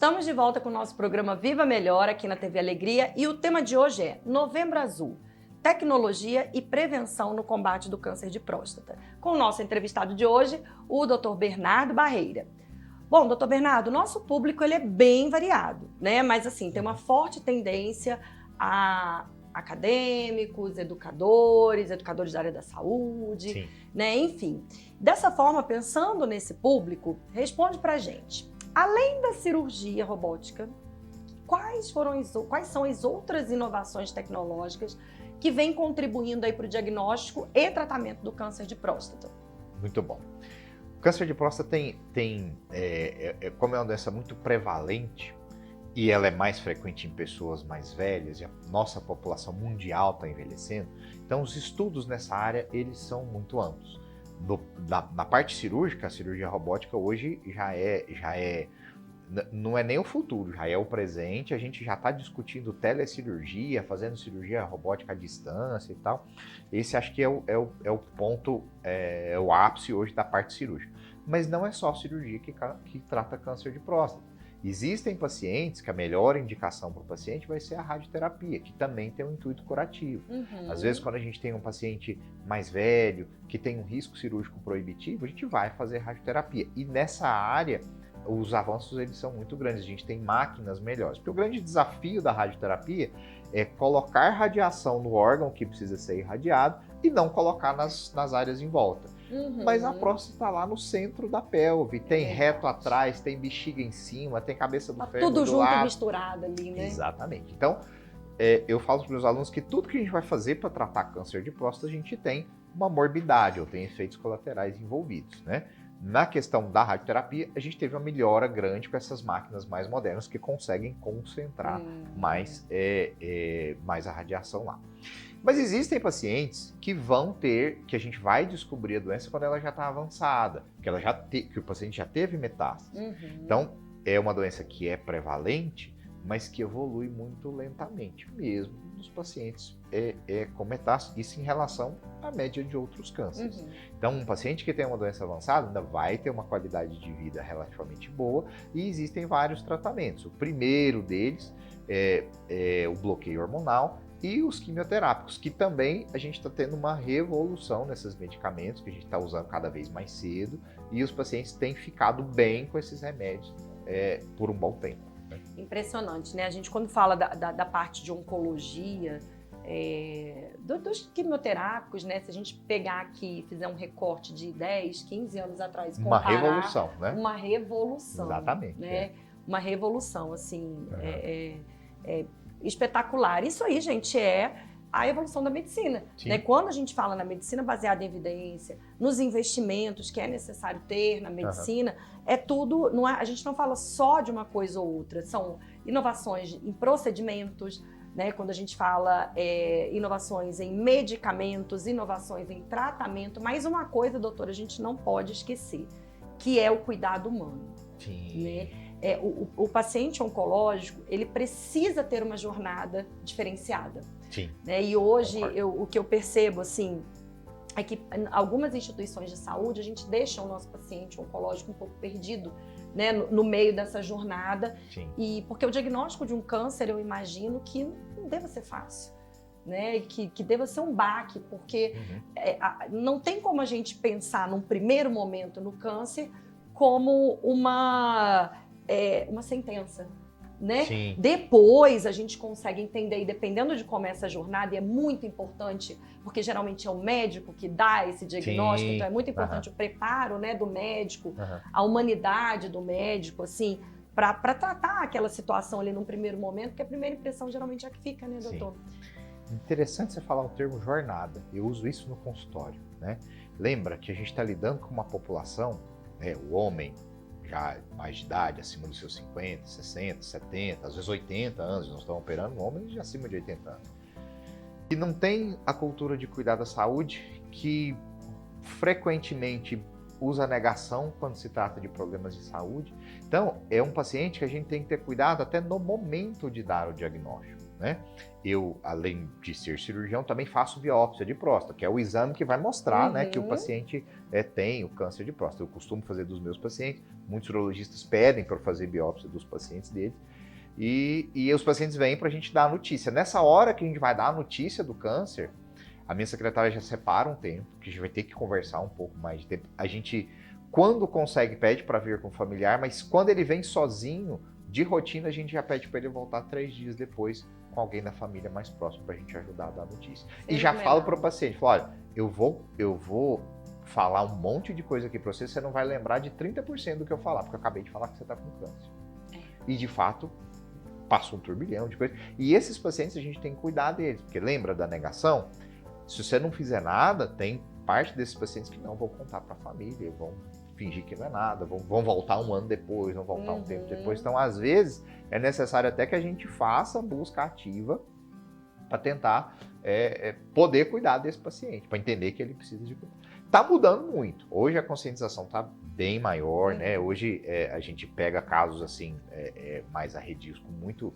Estamos de volta com o nosso programa Viva Melhor aqui na TV Alegria e o tema de hoje é Novembro Azul, tecnologia e prevenção no combate do câncer de próstata. Com o nosso entrevistado de hoje, o Dr. Bernardo Barreira. Bom, doutor Bernardo, o nosso público ele é bem variado, né? Mas assim, tem uma forte tendência a acadêmicos, educadores da área da saúde, Sim. né? Enfim, dessa forma, pensando nesse público, responde pra gente. Além da cirurgia robótica, quais são as outras inovações tecnológicas que vêm contribuindo aí para o diagnóstico e tratamento do câncer de próstata? Muito bom. O câncer de próstata como é uma doença muito prevalente e ela é mais frequente em pessoas mais velhas e a nossa população mundial está envelhecendo, então os estudos nessa área eles são muito amplos. Na parte cirúrgica, a cirurgia robótica hoje não é nem o futuro, já é o presente. A gente já está discutindo telecirurgia, fazendo cirurgia robótica à distância e tal. Esse acho que é o ponto, é o ápice hoje da parte cirúrgica. Mas não é só a cirurgia que trata câncer de próstata. Existem pacientes que a melhor indicação para o paciente vai ser a radioterapia, que também tem um intuito curativo. Às vezes, quando a gente tem um paciente mais velho, que tem um risco cirúrgico proibitivo, a gente vai fazer radioterapia. E nessa área, os avanços eles são muito grandes, a gente tem máquinas melhores. Porque o grande desafio da radioterapia é colocar radiação no órgão que precisa ser irradiado e não colocar nas áreas em volta. Mas a próstata está lá no centro da pelve, tem reto atrás, tem bexiga em cima, tem cabeça do fêmur tudo do junto lado. e misturado ali, né? Exatamente. Então, eu falo para os meus alunos que tudo que a gente vai fazer para tratar câncer de próstata, a gente tem uma morbidade ou tem efeitos colaterais envolvidos, né? Na questão da radioterapia, a gente teve uma melhora grande com essas máquinas mais modernas que conseguem concentrar mais a radiação lá. Mas existem pacientes que a gente vai descobrir a doença quando ela já está avançada, que o paciente já teve metástase. Então, é uma doença que é prevalente, mas que evolui muito lentamente, mesmo nos pacientes com metástase, isso em relação à média de outros cânceres. Então, um paciente que tem uma doença avançada ainda vai ter uma qualidade de vida relativamente boa e existem vários tratamentos. O primeiro deles é o bloqueio hormonal e os quimioterápicos, que também a gente está tendo uma revolução nesses medicamentos que a gente está usando cada vez mais cedo e os pacientes têm ficado bem com esses remédios por um bom tempo. Impressionante, né? A gente quando fala da parte de oncologia, dos quimioterápicos, né? Se a gente pegar aqui e fizer um recorte de 10, 15 anos atrás, uma revolução, né? Uma revolução. Exatamente. Né? Uma revolução, assim, espetacular. Isso aí, gente, é a evolução da medicina. Né? Quando a gente fala na medicina baseada em evidência, nos investimentos que é necessário ter na medicina, é tudo, a gente não fala só de uma coisa ou outra, são inovações em procedimentos, né? Quando a gente fala inovações em medicamentos, inovações em tratamento, mas uma coisa, doutora, a gente não pode esquecer, que é o cuidado humano. Né? O paciente oncológico, ele precisa ter uma jornada diferenciada. Né? E hoje, o que eu percebo, assim, é que em algumas instituições de saúde, a gente deixa o nosso paciente oncológico um pouco perdido, né, no meio dessa jornada. E porque o diagnóstico de um câncer, eu imagino que não deva ser fácil. Né, que deva ser um baque, porque não tem como a gente pensar num primeiro momento no câncer como uma sentença, né? Depois a gente consegue entender, e dependendo de como é essa jornada, e é muito importante, porque geralmente é o médico que dá esse diagnóstico, então é muito importante o preparo, né, do médico, a humanidade do médico, assim, para tratar aquela situação ali num primeiro momento, porque a primeira impressão geralmente é a que fica, né, doutor? Interessante você falar o termo jornada, eu uso isso no consultório, né? Lembra que a gente está lidando com uma população, o homem já mais de idade, acima dos seus 50, 60, 70, às vezes 80 anos, nós estamos operando homens de acima de 80 anos. E não tem a cultura de cuidar da saúde, que frequentemente usa negação quando se trata de problemas de saúde. Então, é um paciente que a gente tem que ter cuidado até no momento de dar o diagnóstico. né? Eu, além de ser cirurgião, também faço biópsia de próstata, que é o exame que vai mostrar, né, que o paciente tem o câncer de próstata. Eu costumo fazer dos meus pacientes, muitos urologistas pedem para eu fazer biópsia dos pacientes deles, e os pacientes vêm para a gente dar a notícia. Nessa hora que a gente vai dar a notícia do câncer, a minha secretária já separa um tempo, que a gente vai ter que conversar um pouco mais de tempo. A gente, quando consegue, pede para vir com o familiar, mas quando ele vem sozinho, de rotina, a gente já pede para ele voltar 3 dias depois com alguém da família mais próximo para a gente ajudar a dar a notícia. E já falo para o paciente, falo, olha, eu vou falar um monte de coisa aqui para você não vai lembrar de 30% do que eu falar, porque eu acabei de falar que você está com câncer. E de fato, passa um turbilhão de coisas. E esses pacientes a gente tem que cuidar deles, porque lembra da negação? Se você não fizer nada, tem parte desses pacientes que não vão contar para a família, vão fingir que não é nada, vão voltar um ano depois, vão voltar um tempo depois. Então, às vezes, é necessário até que a gente faça busca ativa para tentar poder cuidar desse paciente, para entender que ele precisa de cuidado. Está mudando muito. Hoje a conscientização está bem maior, né? Hoje a gente pega casos assim mais arredios com muito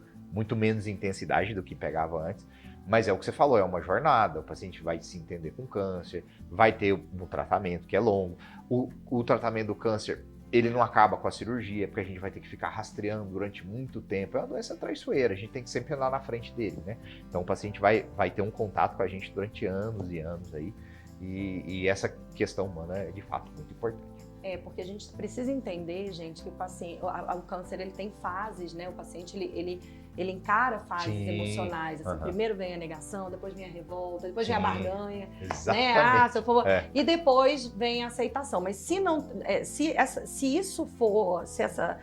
menos intensidade do que pegava antes. Mas é o que você falou, é uma jornada, o paciente vai se entender com câncer, vai ter um tratamento que é longo. O tratamento do câncer, ele não acaba com a cirurgia, porque a gente vai ter que ficar rastreando durante muito tempo. É uma doença traiçoeira, a gente tem que sempre andar na frente dele, né? Então o paciente vai ter um contato com a gente durante anos e anos aí, e essa questão humana é de fato muito importante. Porque a gente precisa entender, gente, que o paciente, o câncer, ele tem fases, né? O paciente, ele encara fases emocionais. Assim, primeiro vem a negação, depois vem a revolta, depois vem a barganha. Exatamente. Né? Se eu for... E depois vem a aceitação. Mas se essa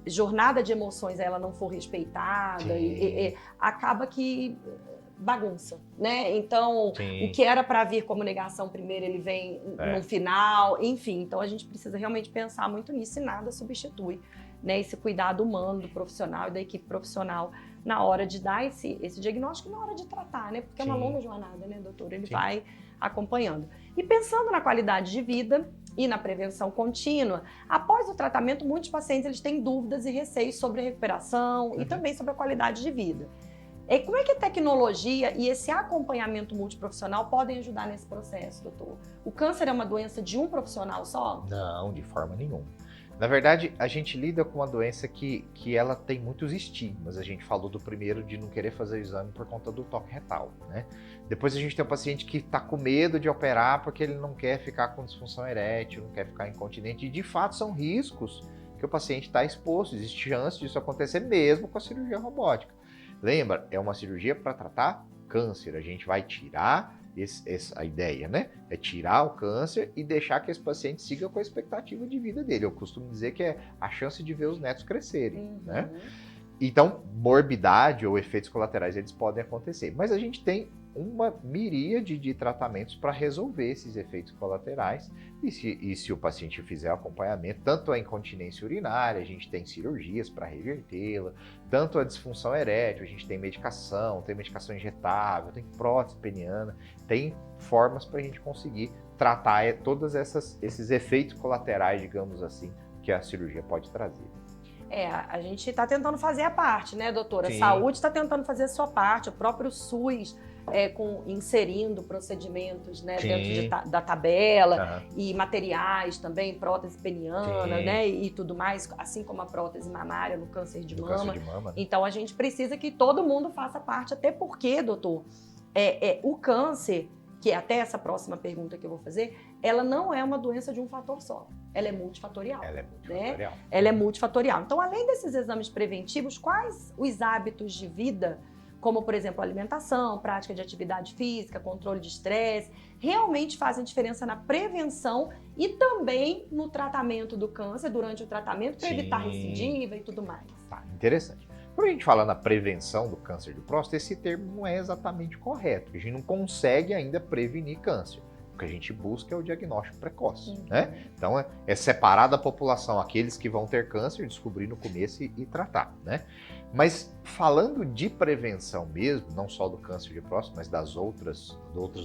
jornada de emoções ela não for respeitada, acaba que bagunça, né? Então, o que era para vir como negação primeiro, ele vem no final, enfim. Então, a gente precisa realmente pensar muito nisso e nada substitui, né, esse cuidado humano do profissional e da equipe profissional na hora de dar esse diagnóstico e na hora de tratar, né? Porque é uma longa jornada, né, doutor? Ele vai acompanhando. E pensando na qualidade de vida e na prevenção contínua, após o tratamento, muitos pacientes eles têm dúvidas e receios sobre a recuperação e também sobre a qualidade de vida. E como é que a tecnologia e esse acompanhamento multiprofissional podem ajudar nesse processo, doutor? O câncer é uma doença de um profissional só? Não, de forma nenhuma. Na verdade, a gente lida com uma doença que ela tem muitos estigmas. A gente falou do primeiro de não querer fazer o exame por conta do toque retal, né? Depois a gente tem um paciente que está com medo de operar porque ele não quer ficar com disfunção erétil, não quer ficar incontinente. E de fato são riscos que o paciente está exposto. Existe chance disso acontecer mesmo com a cirurgia robótica. Lembra, é uma cirurgia para tratar câncer. A gente vai tirar a ideia, né? É tirar o câncer e deixar que esse paciente siga com a expectativa de vida dele. Eu costumo dizer que é a chance de ver os netos crescerem, né? Então, morbidade ou efeitos colaterais, eles podem acontecer. Mas a gente tem uma miríade de tratamentos para resolver esses efeitos colaterais. E se o paciente fizer acompanhamento, tanto a incontinência urinária, a gente tem cirurgias para revertê-la, tanto a disfunção erétil, a gente tem medicação injetável, tem prótese peniana, tem formas para a gente conseguir tratar todos esses efeitos colaterais, digamos assim, que a cirurgia pode trazer. A gente está tentando fazer a parte, né, doutora? Sim. A saúde está tentando fazer a sua parte, o próprio SUS inserindo procedimentos, né, dentro da tabela e materiais também, prótese peniana, né, e tudo mais, assim como a prótese mamária no câncer de mama. Então, a gente precisa que todo mundo faça parte, até porque, doutor, o câncer, que é até essa próxima pergunta que eu vou fazer, ela não é uma doença de um fator só. Ela é multifatorial. Né? Ela é multifatorial. Então, além desses exames preventivos, quais os hábitos de vida, como, por exemplo, alimentação, prática de atividade física, controle de estresse, realmente fazem diferença na prevenção e também no tratamento do câncer, durante o tratamento, para evitar recidiva e tudo mais? Tá, interessante. Quando a gente fala na prevenção do câncer de próstata, esse termo não é exatamente correto. A gente não consegue ainda prevenir câncer. O que a gente busca é o diagnóstico precoce, né? Então, é separar da população aqueles que vão ter câncer, descobrir no começo e tratar, né? Mas falando de prevenção mesmo, não só do câncer de próstata, mas das outras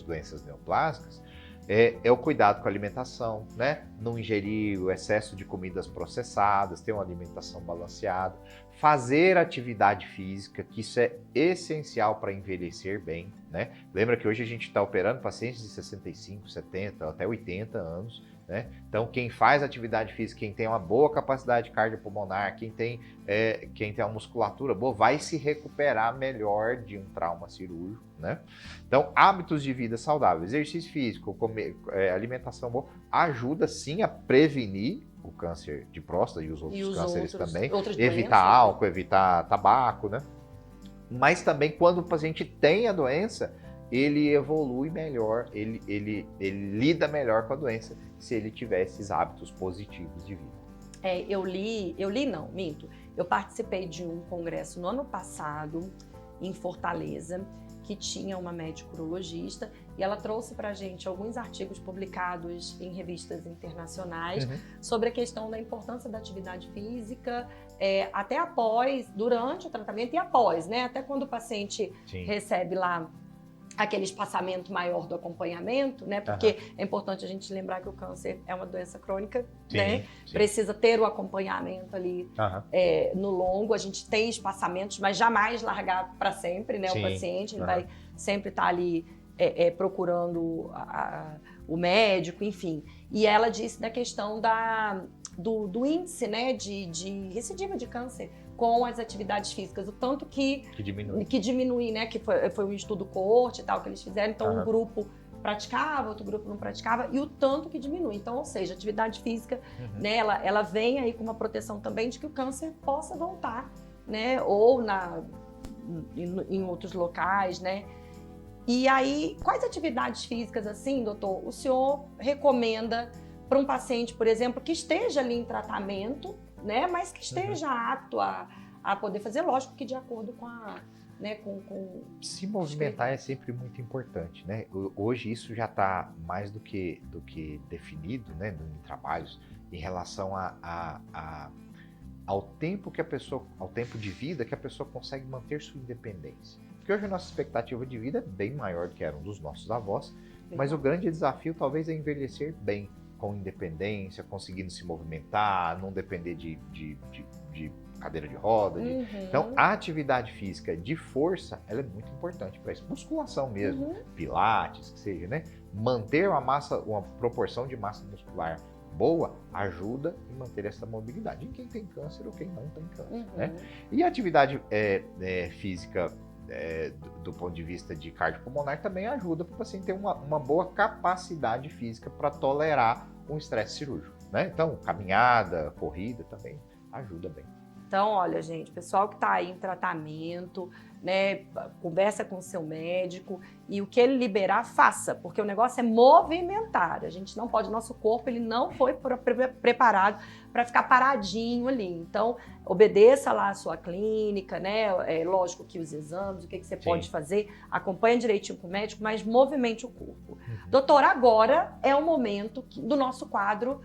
doenças neoplásicas, é o cuidado com a alimentação, né? Não ingerir o excesso de comidas processadas, ter uma alimentação balanceada, fazer atividade física, que isso é essencial para envelhecer bem, né? Lembra que hoje a gente está operando pacientes de 65, 70, até 80 anos, né? Então, quem faz atividade física, quem tem uma boa capacidade cardiopulmonar, quem tem uma musculatura boa, vai se recuperar melhor de um trauma cirúrgico, né? Então, hábitos de vida saudável, exercício físico, alimentação boa, ajuda sim a prevenir o câncer de próstata e os outros cânceres também, evitar álcool, evitar tabaco, né? Mas também quando o paciente tem a doença, ele evolui melhor, ele lida melhor com a doença se ele tiver esses hábitos positivos de vida. Eu participei de um congresso no ano passado em Fortaleza, que tinha uma médica urologista, e ela trouxe para a gente alguns artigos publicados em revistas internacionais sobre a questão da importância da atividade física, até após, durante o tratamento e após, né? Até quando o paciente recebe lá aquele espaçamento maior do acompanhamento, né? Porque é importante a gente lembrar que o câncer é uma doença crônica, né? Sim. Precisa ter o acompanhamento ali no longo. A gente tem espaçamentos, mas jamais largar para sempre, né? O paciente ele vai sempre estar ali procurando o médico, enfim. E ela disse da questão do índice, né? De recidiva de câncer com as atividades físicas, o tanto que diminui, né? Que foi um estudo coorte e tal que eles fizeram, então um grupo praticava, outro grupo não praticava, e o tanto que diminui. Então, ou seja, a atividade física, né, ela vem aí com uma proteção também de que o câncer possa voltar, né? Ou em outros locais, né? E aí, quais atividades físicas, assim, doutor, o senhor recomenda para um paciente, por exemplo, que esteja ali em tratamento, né, mas que esteja apto a poder fazer, lógico que de acordo com Se movimentar é sempre muito importante, né? Hoje isso já está mais do que definido, né, em trabalhos, em relação ao tempo ao tempo de vida que a pessoa consegue manter sua independência. Porque hoje a nossa expectativa de vida é bem maior do que era um dos nossos avós, mas o grande desafio talvez é envelhecer bem, com independência, conseguindo se movimentar, não depender de cadeira de roda. Então, a atividade física de força, ela é muito importante para isso. Musculação mesmo, pilates, que seja, né? Manter uma proporção de massa muscular boa ajuda em manter essa mobilidade em quem tem câncer ou quem não tem câncer, né? E a atividade física do ponto de vista de cardiopulmonar também ajuda para o paciente ter uma boa capacidade física para tolerar um estresse cirúrgico, né? Então, caminhada, corrida também ajuda bem. Então, olha, gente, pessoal que está aí em tratamento, né, conversa com o seu médico e o que ele liberar, faça, porque o negócio é movimentar. A gente não pode, nosso corpo ele não foi preparado para ficar paradinho ali. Então, obedeça lá a sua clínica, né? É lógico que os exames, o que você pode fazer, acompanha direitinho com o médico, mas movimente o corpo. Doutor, agora é o momento do nosso quadro.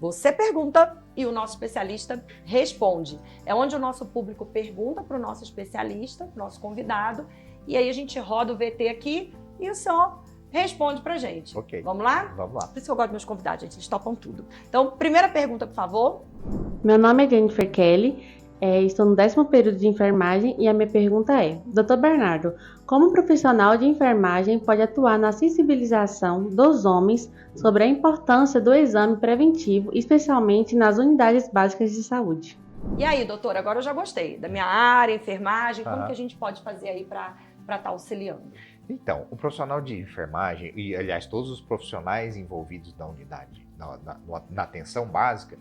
Você pergunta e o nosso especialista responde. É onde o nosso público pergunta para o nosso especialista, para o nosso convidado, e aí a gente roda o VT aqui e o senhor responde para a gente. Ok. Vamos lá? Vamos lá. Por isso que eu gosto dos meus convidados, gente, eles topam tudo. Então, primeira pergunta, por favor. Meu nome é Jennifer Kelly. Estou no 10º período de enfermagem e a minha pergunta é: Dr. Bernardo, como um profissional de enfermagem pode atuar na sensibilização dos homens sobre a importância do exame preventivo, especialmente nas unidades básicas de saúde? E aí, doutora, agora eu já gostei da minha área, enfermagem, como que a gente pode fazer aí para estar auxiliando? Então, o profissional de enfermagem, e aliás, todos os profissionais envolvidos na unidade, na atenção básica,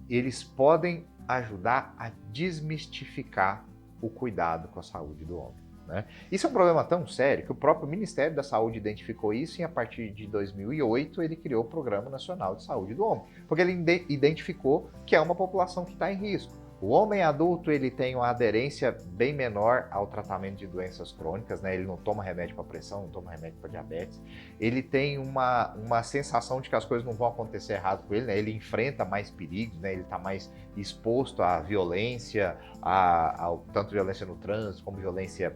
eles podem ajudar a desmistificar o cuidado com a saúde do homem, né? Isso é um problema tão sério que o próprio Ministério da Saúde identificou isso e a partir de 2008 ele criou o Programa Nacional de Saúde do Homem, porque ele identificou que é uma população que está em risco. O homem adulto ele tem uma aderência bem menor ao tratamento de doenças crônicas, né? Ele não toma remédio para pressão, não toma remédio para diabetes. Ele tem uma sensação de que as coisas não vão acontecer errado com ele, né? Ele enfrenta mais perigos, né? Ele está mais exposto à violência, tanto violência no trânsito como violência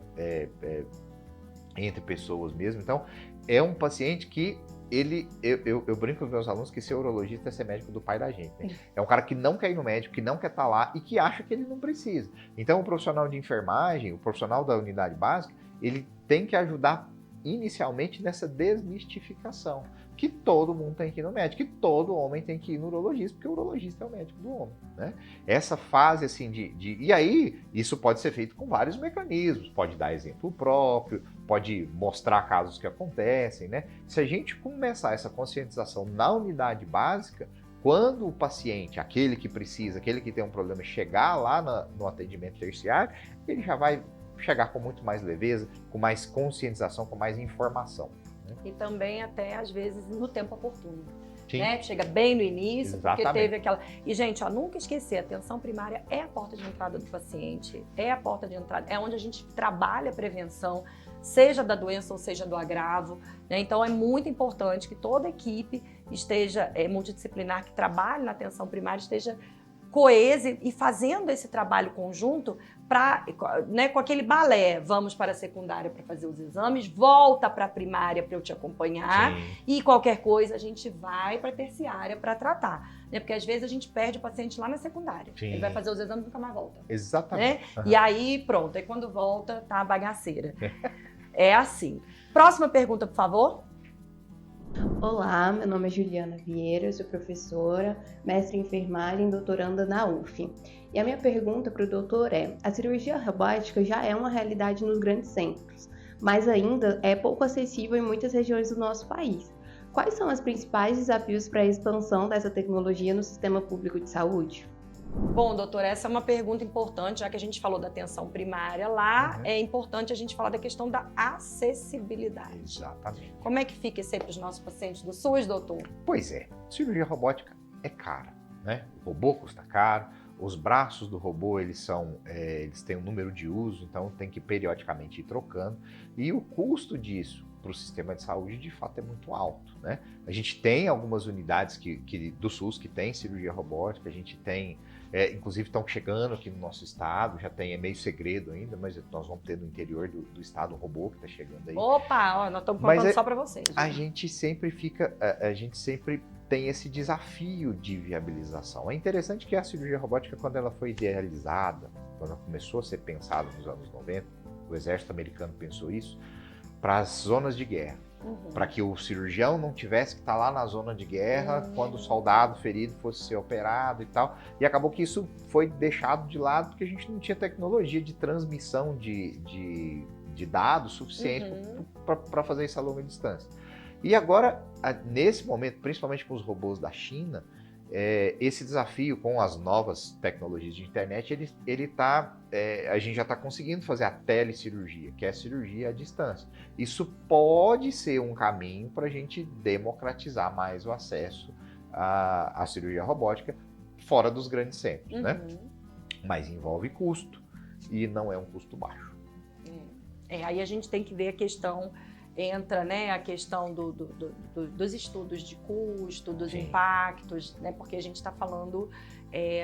entre pessoas mesmo. Então, é um paciente que eu brinco com os meus alunos que ser urologista é ser médico do pai da gente, né? É um cara que não quer ir no médico, que não quer estar lá e que acha que ele não precisa. Então, o profissional de enfermagem, o profissional da unidade básica, ele tem que ajudar inicialmente nessa desmistificação, que todo mundo tem que ir no médico, que todo homem tem que ir no urologista, porque o urologista é o médico do homem, né? Essa fase assim e aí isso pode ser feito com vários mecanismos, pode dar exemplo próprio, pode mostrar casos que acontecem, né? Se a gente começar essa conscientização na unidade básica, quando o paciente, aquele que precisa, aquele que tem um problema, chegar lá no atendimento terciário, ele já vai chegar com muito mais leveza, com mais conscientização, com mais informação. Né? E também até, às vezes, no tempo oportuno. Sim. Né? Chega bem no início, Exatamente. porque teve aquela... E, gente, ó, nunca esquecer, a atenção primária é a porta de entrada do paciente, é a porta de entrada, é onde a gente trabalha a prevenção, seja da doença ou seja do agravo. Né? Então, é muito importante que toda equipe esteja multidisciplinar, que trabalhe na atenção primária, esteja coesa e fazendo esse trabalho conjunto para, né, com aquele balé, vamos para a secundária para fazer os exames, volta para a primária para eu te acompanhar. Sim. E qualquer coisa a gente vai para a terciária para tratar, né? Porque às vezes a gente perde o paciente lá na secundária. Sim. Ele vai fazer os exames e nunca mais volta. Exatamente. Né? Uhum. E aí pronto, aí quando volta tá a bagaceira. É assim. Próxima pergunta, por favor. Olá, meu nome é Juliana Vieira, eu sou professora, mestre em enfermagem, doutoranda na UF. E a minha pergunta para o doutor é: a cirurgia robótica já é uma realidade nos grandes centros, mas ainda é pouco acessível em muitas regiões do nosso país. Quais são os principais desafios para a expansão dessa tecnologia no sistema público de saúde? Bom, doutor, essa é uma pergunta importante, já que a gente falou da atenção primária lá, é importante a gente falar da questão da acessibilidade. Exatamente. Como é que fica isso aí para os nossos pacientes do SUS, doutor? Pois é, cirurgia robótica é cara, né? O robô custa caro, os braços do robô, eles têm um número de uso, então tem que periodicamente ir trocando, e o custo disso para o sistema de saúde, de fato, é muito alto, né? A gente tem algumas unidades do SUS que tem cirurgia robótica, a gente tem, inclusive estão chegando aqui no nosso estado, já tem, é meio segredo ainda, mas nós vamos ter no interior do estado um robô que está chegando aí. Opa, ó, nós estamos contando só para vocês. A gente sempre tem esse desafio de viabilização. É interessante que a cirurgia robótica, quando ela foi idealizada, quando ela começou a ser pensada nos anos 90, o exército americano pensou isso, para as zonas de guerra, para que o cirurgião não tivesse que estar lá na zona de guerra quando o soldado ferido fosse ser operado e tal. E acabou que isso foi deixado de lado porque a gente não tinha tecnologia de transmissão de dados suficiente para fazer isso a longa distância. E agora, nesse momento, principalmente com os robôs da China, esse desafio com as novas tecnologias de internet, a gente já está conseguindo fazer a telecirurgia, que é a cirurgia à distância. Isso pode ser um caminho para a gente democratizar mais o acesso à cirurgia robótica fora dos grandes centros, né? Mas envolve custo e não é um custo baixo. Aí a gente tem que ver a questão... Entra, né, a questão dos estudos de custo, dos impactos, né, porque a gente está falando,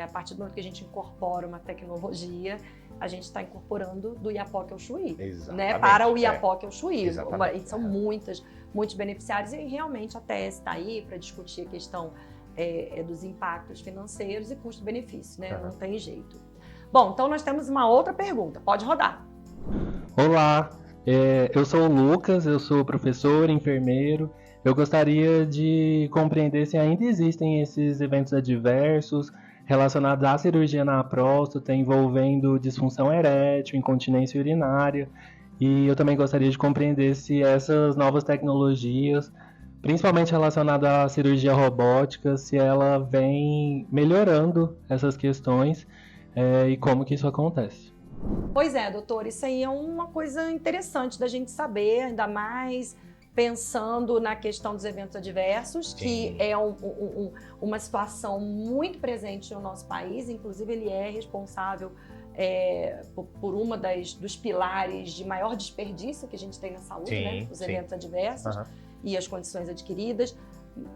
a partir do momento que a gente incorpora uma tecnologia, a gente está incorporando do Iapoque ao Chuí, né, para o Iapoque ao Chuí. E são muitos beneficiários, e realmente a TES está aí para discutir a questão dos impactos financeiros e custo-benefício, né, não tem jeito. Bom, então nós temos uma outra pergunta, pode rodar. Olá! Eu sou o Lucas, eu sou professor, enfermeiro. Eu gostaria de compreender se ainda existem esses eventos adversos relacionados à cirurgia na próstata, envolvendo disfunção erétil, incontinência urinária. E eu também gostaria de compreender se essas novas tecnologias, principalmente relacionadas à cirurgia robótica, se ela vem melhorando essas questões e como que isso acontece. Pois é, doutor, isso aí é uma coisa interessante da gente saber, ainda mais pensando na questão dos eventos adversos, que é uma situação muito presente no nosso país, inclusive ele é responsável por uma dos pilares de maior desperdício que a gente tem na saúde, né? Os eventos adversos e as condições adquiridas.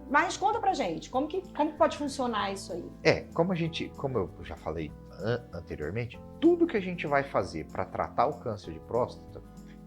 Mas conta pra gente, como que pode funcionar isso aí? Como eu já falei anteriormente, tudo que a gente vai fazer para tratar o câncer de próstata,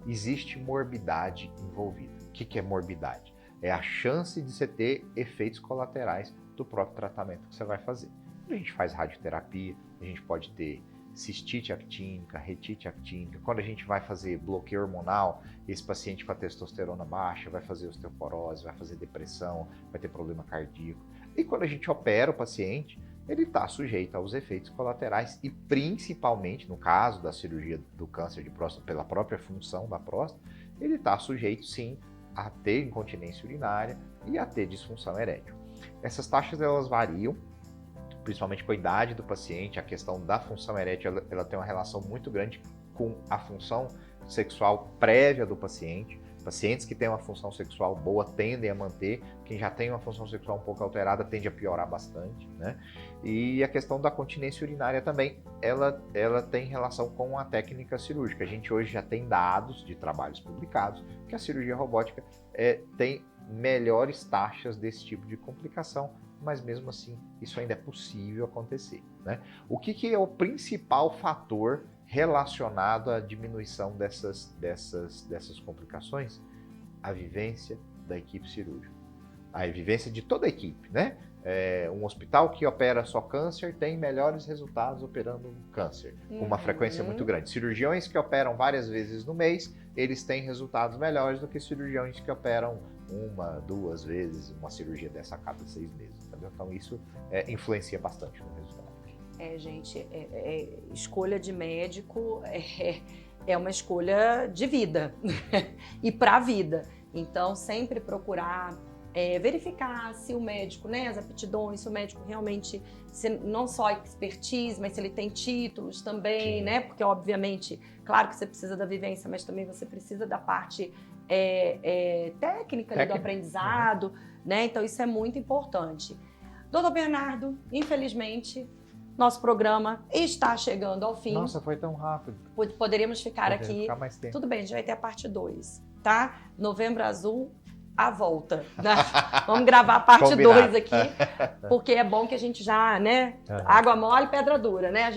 existe morbidade envolvida. O que é morbidade? é a chance de você ter efeitos colaterais do próprio tratamento que você vai fazer. Quando a gente faz radioterapia, a gente pode ter cistite actínica, retite actínica. Quando a gente vai fazer bloqueio hormonal, esse paciente com a testosterona baixa vai fazer osteoporose, vai fazer depressão, vai ter problema cardíaco. E quando a gente opera o paciente, ele está sujeito aos efeitos colaterais e principalmente, no caso da cirurgia do câncer de próstata, pela própria função da próstata, ele está sujeito sim a ter incontinência urinária e a ter disfunção erétil. Essas taxas elas variam, principalmente com a idade do paciente. A questão da função erétil ela tem uma relação muito grande com a função sexual prévia do paciente. Pacientes que têm uma função sexual boa tendem a manter, quem já tem uma função sexual um pouco alterada tende a piorar bastante, né? E a questão da continência urinária também, ela tem relação com a técnica cirúrgica. A gente hoje já tem dados de trabalhos publicados que a cirurgia robótica tem melhores taxas desse tipo de complicação, mas mesmo assim isso ainda é possível acontecer, né? O que é o principal fator relacionado à diminuição dessas complicações? A vivência da equipe cirúrgica, a vivência de toda a equipe, né? Um hospital que opera só câncer tem melhores resultados operando câncer, com uma frequência muito grande. Cirurgiões que operam várias vezes no mês, eles têm resultados melhores do que cirurgiões que operam 1, 2 vezes uma cirurgia dessa a cada 6 meses, entendeu? Então isso influencia bastante no resultado. Gente, escolha de médico é uma escolha de vida e para a vida. Então, sempre procurar verificar se o médico, né, as aptidões, se o médico realmente, não só expertise, mas se ele tem títulos também, né? Porque, obviamente, claro que você precisa da vivência, mas também você precisa da parte técnica ali do aprendizado, né? Então, isso é muito importante. Doutor Bernardo, infelizmente, nosso programa está chegando ao fim. Nossa, foi tão rápido. Poderíamos ficar aqui. Ficar mais tempo. Tudo bem, a gente vai ter a parte 2, tá? Novembro Azul, a volta. Né? Vamos gravar a parte 2 aqui, porque é bom que a gente já, né? Água mole, pedra dura, né?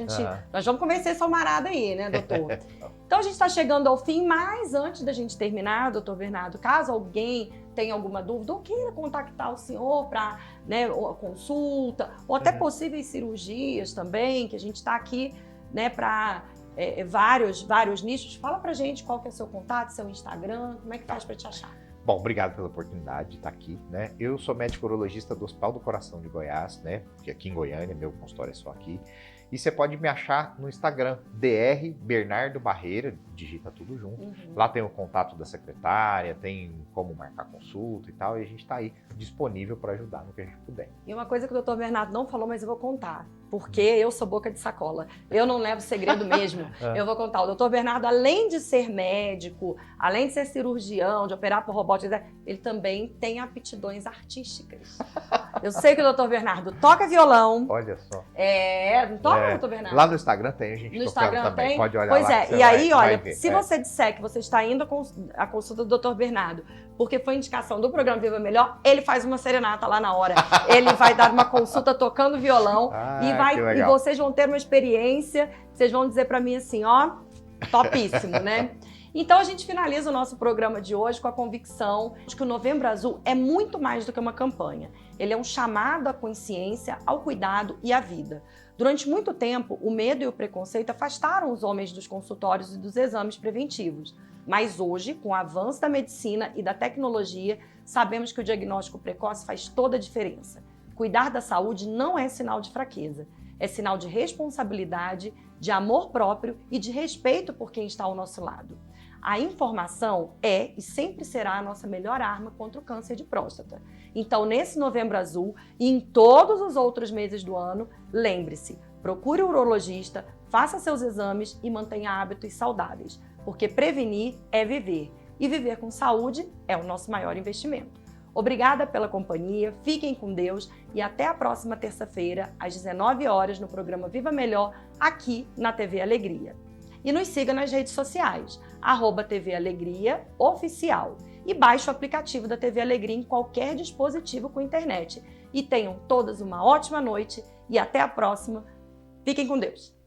Nós vamos convencer essa almarada aí, né, doutor? Então a gente está chegando ao fim, mas antes da gente terminar, doutor Bernardo, caso alguém tenha alguma dúvida ou queira contactar o senhor para, né, consulta, ou até possíveis cirurgias também, que a gente está aqui, né, para vários nichos, fala pra gente qual que é o seu contato, seu Instagram, como é que faz para te achar? Bom, obrigado pela oportunidade de estar aqui, né? Eu sou médico urologista do Hospital do Coração de Goiás, né? Que aqui em Goiânia, meu consultório é só aqui. E você pode me achar no Instagram, Dr. Bernardo Barreira, digita tudo junto. Lá tem o contato da secretária, tem como marcar consulta e tal, e a gente está aí disponível para ajudar no que a gente puder. E uma coisa que o doutor Bernardo não falou, mas eu vou contar, porque eu sou boca de sacola. Eu não levo segredo mesmo. Eu vou contar. O doutor Bernardo, além de ser médico, além de ser cirurgião, de operar por robótica, ele também tem aptidões artísticas. Eu sei que o doutor Bernardo toca violão. Olha só. Não toca, doutor Bernardo? Lá no Instagram tem, a gente no tocando Instagram também. Tem? Pode olhar pois lá. Pois e aí, olha, ver. Se você disser que você está indo à consulta do doutor Bernardo, porque foi indicação do programa Viva Melhor, ele faz uma serenata lá na hora. Ele vai dar uma consulta tocando violão e vocês vão ter uma experiência, vocês vão dizer para mim assim, ó, topíssimo, né? Então a gente finaliza o nosso programa de hoje com a convicção de que o Novembro Azul é muito mais do que uma campanha. Ele é um chamado à consciência, ao cuidado e à vida. Durante muito tempo, o medo e o preconceito afastaram os homens dos consultórios e dos exames preventivos. Mas hoje, com o avanço da medicina e da tecnologia, sabemos que o diagnóstico precoce faz toda a diferença. Cuidar da saúde não é sinal de fraqueza, é sinal de responsabilidade, de amor próprio e de respeito por quem está ao nosso lado. A informação é e sempre será a nossa melhor arma contra o câncer de próstata. Então, nesse Novembro Azul e em todos os outros meses do ano, lembre-se, procure o urologista, faça seus exames e mantenha hábitos saudáveis, porque prevenir é viver e viver com saúde é o nosso maior investimento. Obrigada pela companhia, fiquem com Deus e até a próxima terça-feira, às 19 horas, no programa Viva Melhor, aqui na TV Alegria. E nos siga nas redes sociais, @TV Alegria Oficial. E baixe o aplicativo da TV Alegria em qualquer dispositivo com internet. E tenham todas uma ótima noite e até a próxima. Fiquem com Deus!